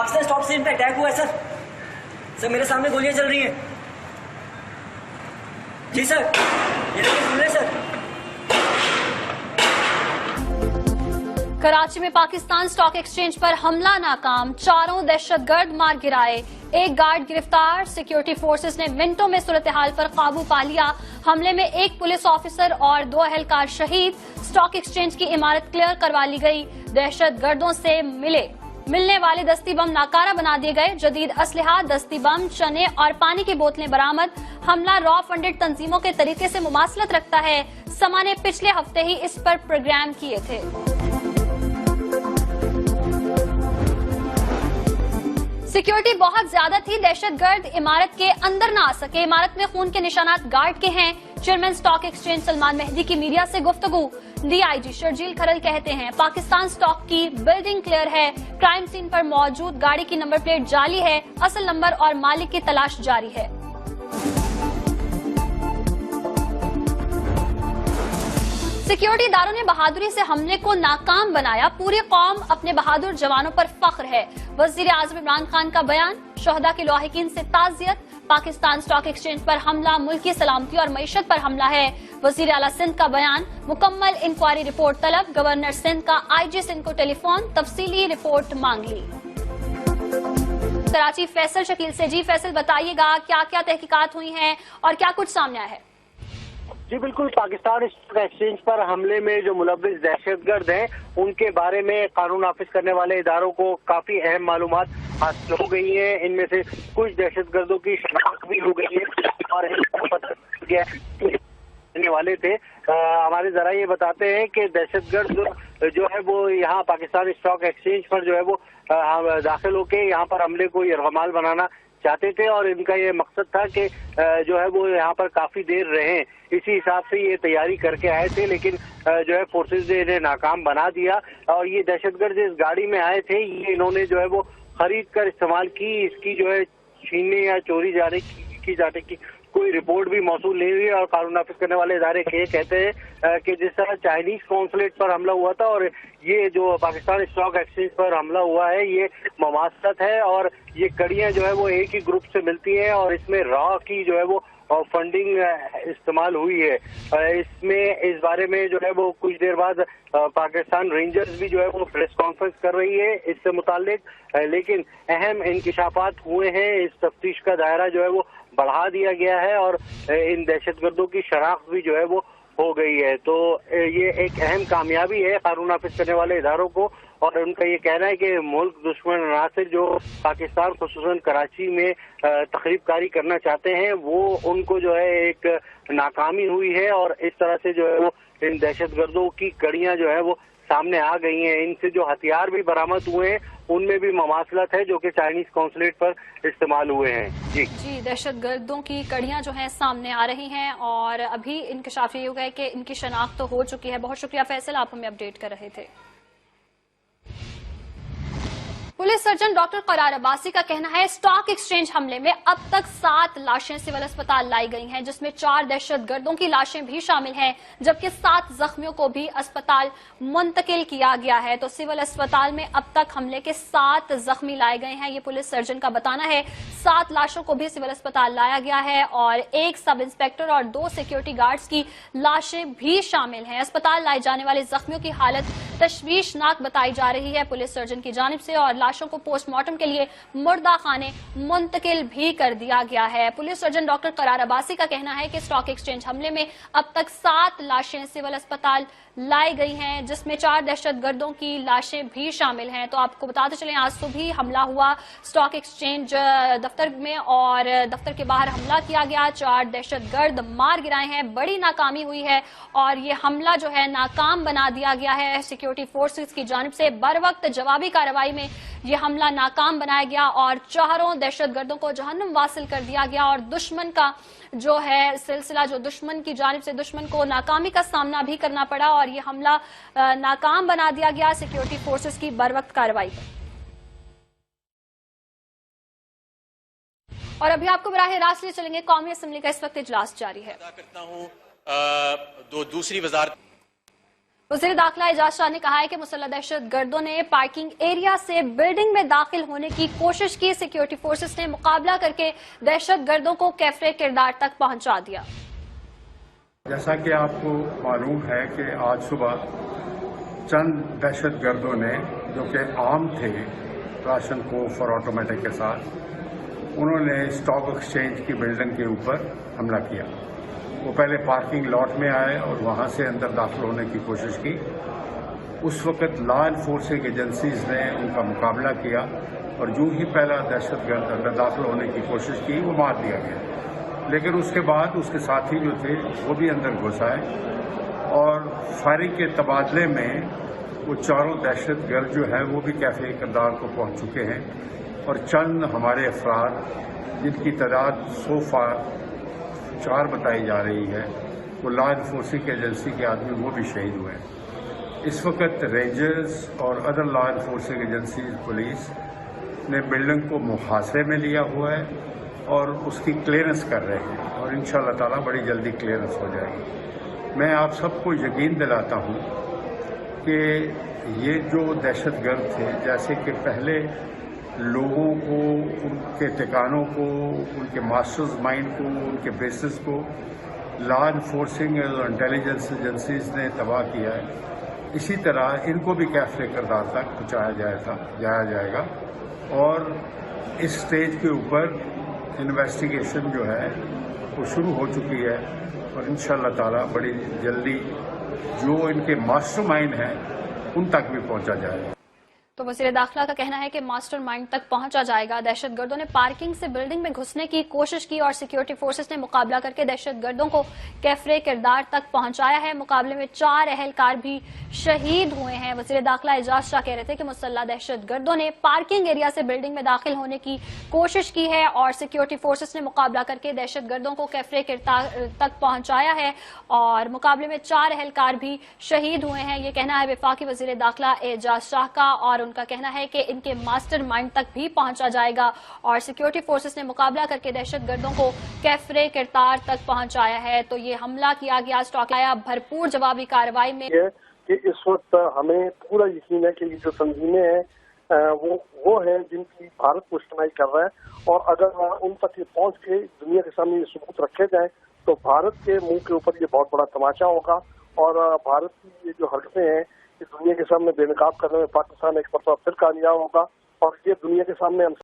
Pakistan stop से इन पे attack हुआ है सर। सर मेरे सामने गोलियां चल रही हैं। जी सर, ये देखिए सुन रहे सर। कराची में पाकिस्तान स्टॉक एक्सचेंज पर हमला नाकाम, 4 दहशतगर्द मार गिराए, 1 गार्ड गिरफ्तार। सिक्योरिटी फोर्सेस ने मिनटों में सूरत-ए-हाल पर काबू पा लिया। हमले में 1 पुलिस ऑफिसर और 2 एहलकार शहीद। स्टॉक एक्सचेंज की इमारत क्लियर करवा ली गई। दहशतगर्दों से मिलने वाले दस्ती बम नाकारा बना दिए गए। जदीद असलहा, दस्ती बम, चने और पानी की बोतलें बरामद। हमला रॉ फंडेड तंजीमों के तरीके से मुमासलत रखता है। समा ने पिछले हफ्ते ही इस पर प्रोग्राम किए थे। सिक्योरिटी बहुत ज्यादा थी, दहशतगर्द इमारत के अंदर न आ सके। इमारत में खून के निशानात गार्ड के हैं। Chairman stock exchange Salman Mehdi की मीडिया से गुफ्तगू। डीआईजी शर्जील खरल कहते हैं पाकिस्तान स्टॉक की बिल्डिंग क्लियर है, क्राइम सीन पर मौजूद गाड़ी की नंबर प्लेट जाली है, असल नंबर और मालिक की तलाश जारी है। सिक्योरिटी इदारों ने बहादुरी से हमले को नाकाम बनाया। पूरी कौम अपने बहादुर जवानों पर फख्र है। वजीर आजम इमरान खान का बयान, शोहदा के लाहिकीन से ताज़ियत। पाकिस्तान स्टॉक एक्सचेंज पर हमला मुल्की सलामती और मईशत पर हमला है। वजीर आला सिंध का बयान, मुकम्मल इंक्वायरी रिपोर्ट तलब। गवर्नर सिंध का आईजी सिंध को टेलीफोन, तफसीली रिपोर्ट मांग ली। कराची फैसल शकील से। जी फैसल, बताइएगा क्या क्या तहकीकात हुई हैं और क्या कुछ सामने आया है? जी बिल्कुल, पाकिस्तान स्टॉक एक्सचेंज पर हमले में जो मुलव्विस दहशतगर्द हैं उनके बारे में कानून नाफिज करने वाले इदारों को काफी अहम मालूमात हासिल हो गई हैं। इनमें से कुछ दहशतगर्दों की शनाख्त भी हो गई है और पता करने वाले थे। हमारे जरा ये बताते हैं कि दहशतगर्द जो है वो यहाँ पाकिस्तान स्टॉक एक्सचेंज पर जो है वो दाखिल होके यहाँ पर हमले को यरगमाल बनाना चाहते थे और इनका ये मकसद था कि जो है वो यहाँ पर काफी देर रहें। इसी हिसाब से ये तैयारी करके आए थे, लेकिन जो है फोर्सेस ने इन्हें नाकाम बना दिया। और ये दहशतगर्द इस गाड़ी में आए थे, ये इन्होंने जो है वो खरीद कर इस्तेमाल की। इसकी जो है छीनने या चोरी जाने की कोई रिपोर्ट भी मौसूल नहीं हुई। और कानून नाफिज करने वाले इदारे ये कहते हैं कि जिस तरह चाइनीज कॉन्सुलेट पर हमला हुआ था और ये जो पाकिस्तान स्टॉक एक्सचेंज पर हमला हुआ है, ये मुमासलत है और ये कड़ियां जो है वो एक ही ग्रुप से मिलती हैं और इसमें रॉ की जो है वो फंडिंग इस्तेमाल हुई है। इसमें इस बारे में जो है वो कुछ देर बाद पाकिस्तान रेंजर्स भी जो है वो प्रेस कॉन्फ्रेंस कर रही है इससे मुतालिक, लेकिन अहम इंकिशाफात हुए हैं। इस तफ्तीश का दायरा जो है वो बढ़ा दिया गया है और इन दहशतगर्दों की शनाख्त भी जो है वो हो गई है। तो ये एक अहम कामयाबी है कानून नाफिज करने वाले इदारों को और उनका ये कहना है कि मुल्क दुश्मन अनासर जो पाकिस्तान खुसूसन कराची में तखरीबकारी करना चाहते हैं वो उनको जो है एक नाकामी हुई है और इस तरह से जो है वो इन दहशतगर्दों की कड़ियां जो है वो सामने आ गई हैं। इनसे जो हथियार भी बरामद हुए हैं उनमें भी ममासलत है जो कि चाइनीज कॉन्सुलेट पर इस्तेमाल हुए हैं। जी दहशतगर्दों की कड़ियां जो हैं सामने आ रही हैं और अभी इंकशाफ ये हुआ है कि इनकी शनाख्त तो हो चुकी है। बहुत शुक्रिया फैसल, आप हमें अपडेट कर रहे थे। पुलिस सर्जन डॉक्टर करार अब्बासी का कहना है स्टॉक एक्सचेंज हमले में अब तक 7 लाशें सिविल अस्पताल लाई गई हैं, जिसमें 4 दहशतगर्दों की लाशें भी शामिल हैं, जबकि 7 जख्मियों को भी अस्पताल मुंतकिल किया गया है। तो सिविल अस्पताल में अब तक हमले के 7 जख्मी लाए गए हैं, ये पुलिस सर्जन का बताना है। 7 लाशों को भी सिविल अस्पताल लाया गया है और 1 सब इंस्पेक्टर और 2 सिक्योरिटी गार्ड्स की लाशें भी शामिल हैं। अस्पताल लाए जाने वाले जख्मियों की हालत तशवीशनाक बताई जा रही है पुलिस सर्जन की जानिब से और लाशों को पोस्टमार्टम के लिए मुर्दा खाने मुंतकिल भी कर दिया गया है। पुलिस सर्जन डॉक्टर करार अब्बासी का कहना है कि स्टॉक एक्सचेंज हमले में अब तक 7 लाशें सिविल अस्पताल लाई गई हैं, जिसमें 4 दहशतगर्दों की लाशें भी शामिल हैं। तो आपको बताते चलें आज सुबह हमला हुआ स्टॉक एक्सचेंज दफ्तर में और दफ्तर के बाहर हमला किया गया, 4 दहशतगर्द मार गिराए हैं। बड़ी नाकामी हुई है और ये हमला जो है नाकाम बना दिया गया है सिक्योरिटी फोर्सेस की जानिब से। बर वक्त जवाबी कार्रवाई में ये हमला नाकाम बनाया गया और 4 दहशतगर्दों को जहन्नुम वासिल कर दिया गया और दुश्मन का जो है सिलसिला जो दुश्मन की जानिब से दुश्मन को नाकामी का सामना भी करना पड़ा और ये हमला नाकाम बना दिया गया सिक्योरिटी फोर्सेस की बर वक्त कार्रवाई पर। और अभी आपको बराह रास्त ले चलेंगे, कौमी असेंबली का इस वक्त इजलास जारी है। करता हूं दूसरी वजारत वज़ीर दाखिला एजाज शाह ने कहा है कि मुसल्लह दहशत गर्दों ने पार्किंग एरिया से बिल्डिंग में दाखिल होने की कोशिश की। सिक्योरिटी फोर्सेस ने मुकाबला करके दहशत गर्दों को कैफरे किरदार तक पहुंचा दिया। जैसा कि आपको मालूम है कि आज सुबह चंद दहशत गर्दों ने, जो कि आम थे राशन कोफ और ऑटोमेटिक के साथ, उन्होंने स्टॉक एक्सचेंज की बिल्डिंग के ऊपर हमला किया। वो पहले पार्किंग लॉट में आए और वहां से अंदर दाखिल होने की कोशिश की। उस वक्त लॉ एनफोर्सिंग एजेंसीज ने उनका मुकाबला किया और जो ही पहला दहशतगर्द अंदर दाखिल होने की कोशिश की वो मार दिया गया। लेकिन उसके बाद उसके साथी जो थे वो भी अंदर घुस आए और फायरिंग के तबादले में वो चारों दहशतगर्द जो है वो भी कैफे किरदार को पहुंच चुके हैं और चंद हमारे अफराद, जिनकी तादाद सोफा 4 बताई जा रही है, वो लॉ एनफोर्सिंग एजेंसी के आदमी वो भी शहीद हुए हैं। इस वक्त रेंजर्स और other law enforcing agency police ने बिल्डिंग को मुहासरे में लिया हुआ है और उसकी क्लियरेंस कर रहे हैं और इंशाअल्लाह ताला बड़ी जल्दी क्लियरेंस हो जाएगी। मैं आप सबको यकीन दिलाता हूँ कि ये जो दहशतगर्द थे, जैसे कि पहले लोगों को, उनके ठिकानों को, उनके मास्टर्स माइंड को, उनके बेसिस को लॉ एनफोर्सिंग और इंटेलिजेंस एजेंसीज ने तबाह किया है, इसी तरह इनको भी कैफरे किरदार तक पहुँचाया जाएगा और इस स्टेज के ऊपर इन्वेस्टिगेशन जो है वो शुरू हो चुकी है और इंशाअल्लाह ताला बड़ी जल्दी जो इनके मास्टर माइंड हैं उन तक भी पहुँचा जाएगा। तो वज़ीर दाखिला का कहना है कि मास्टर माइंड तक पहुंचा जाएगा। दहशतगर्दों ने पार्किंग से बिल्डिंग में घुसने की कोशिश की और सिक्योरिटी फोर्सेस ने मुकाबला करके दहशतगर्दों को कैफरे किरदार तक पहुंचाया है। मुकाबले में 4 अहलकार भी शहीद हुए हैं। वज़ीर दाखिला एजाज शाह कह रहे थे कि मुसल्लह दहशतगर्दों ने पार्किंग एरिया से बिल्डिंग में दाखिल होने की कोशिश की है और सिक्योरिटी फोर्सेस ने मुकाबला करके दहशतगर्दों को कैफरे किरदार तक पहुंचाया है और मुकाबले में 4 अहलकार भी शहीद हुए हैं। ये कहना है वफाकी वज़ीर दाखिला एजाज शाह का और उनका कहना है कि इनके मास्टर माइंड तक भी पहुंचा जाएगा और सिक्योरिटी फोर्सेस ने मुकाबला करके दहशतगर्दों को कैफरे किरदार तक पहुंचाया है। तो ये हमला किया गया, स्टॉक आया भरपूर जवाबी कार्रवाई में। कि इस वक्त हमें पूरा यकीन है कि ये जो तंजीमें हैं वो हैं जिनकी भारत को इस्तेमाल कर रहा है और अगर उन तक ये पहुंच के दुनिया के सामने ये सबूत रखे जाए तो भारत के मुंह के ऊपर ये बहुत बड़ा तमाचा होगा और भारत की ये जो हरकतें हैं इस दुनिया के सामने बेनकाब करने में पाकिस्तान एक मरतबा फिर कामयाब होगा और ये दुनिया के सामने हम